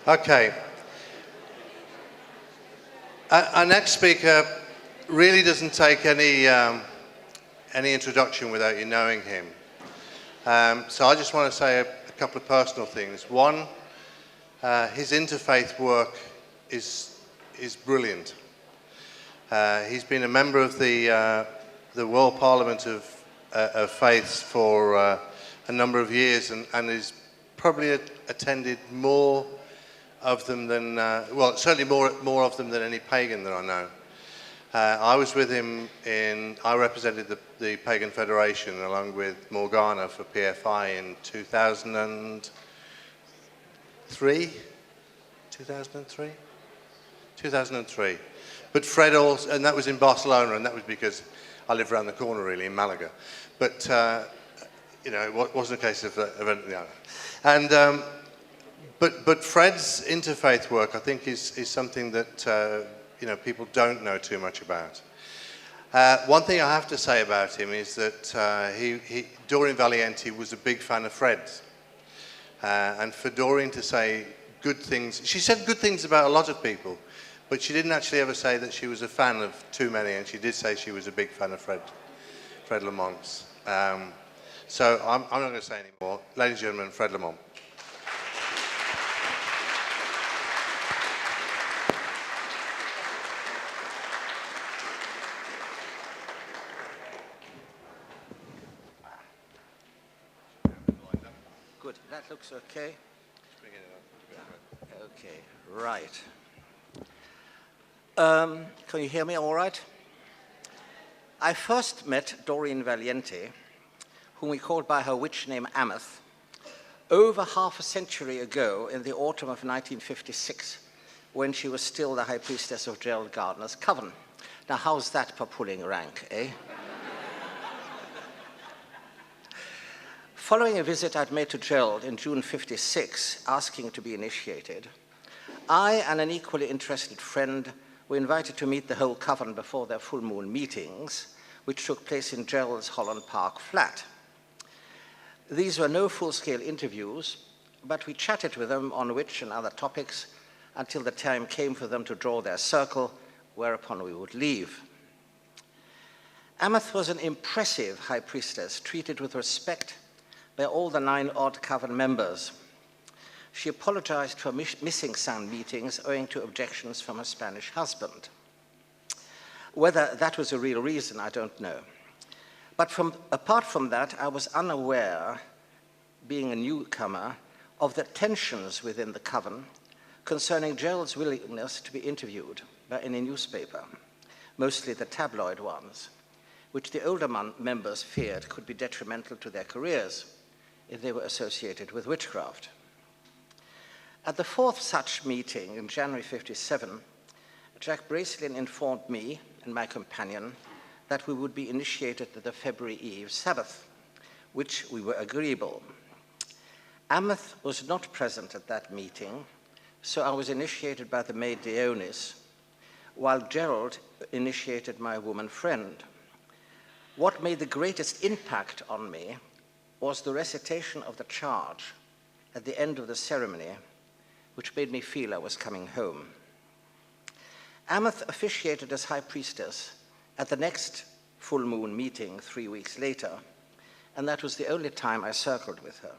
Okay. Our next speaker really doesn't take any introduction without you knowing him. So I just want to say a couple of personal things. One, his interfaith work is brilliant. He's been a member of the World Parliament of Faiths for a number of years, and has probably attended more of them than, well, certainly more of them than any pagan that I know. I was with him I represented the Pagan Federation along with Morgana for PFI in 2003? 2003. But Fred also, and that was in Barcelona, and that was because I live around the corner really in Malaga. But, you know, it wasn't a case of anything else. And, but Fred's interfaith work, I think, is something that you know, people don't know too much about. One thing I have to say about him is that Doreen Valiente was a big fan of Fred's. And for Doreen to say good things, she said good things about a lot of people, but she didn't actually ever say that she was a fan of too many, and she did say she was a big fan of FredLamond. So I'm not going to say any more. Ladies and gentlemen, FredLamond. Good, that looks okay. Okay, right. Can you hear me all right? I first met Doreen Valiente, whom we called by her witch name Ameth, over half a century ago in the autumn of 1956, when she was still the High Priestess of Gerald Gardner's coven. Now, how's that for pulling rank, eh? Following a visit I'd made to Gerald in June '56, asking to be initiated, I and an equally interested friend were invited to meet the whole coven before their full moon meetings, which took place in Gerald's Holland Park flat. These were no full-scale interviews, but we chatted with them on witch and other topics until the time came for them to draw their circle, whereupon we would leave. Ameth was an impressive high priestess, treated with respect by all the 9 odd coven members. She apologized for missing some meetings owing to objections from her Spanish husband. Whether that was a real reason, I don't know. But apart from that, I was unaware, being a newcomer, of the tensions within the coven concerning Gerald's willingness to be interviewed by any newspaper, mostly the tabloid ones, which the older members feared could be detrimental to their careers if they were associated with witchcraft. At the 4th such meeting in January '57, Jack Bracelin informed me and my companion that we would be initiated at the February Eve Sabbath, which we were agreeable. Ameth was not present at that meeting, so I was initiated by the maid Dionis, while Gerald initiated my woman friend. What made the greatest impact on me was the recitation of the charge at the end of the ceremony, which made me feel I was coming home. Ameth officiated as high priestess at the next full moon meeting 3 weeks later, and that was the only time I circled with her.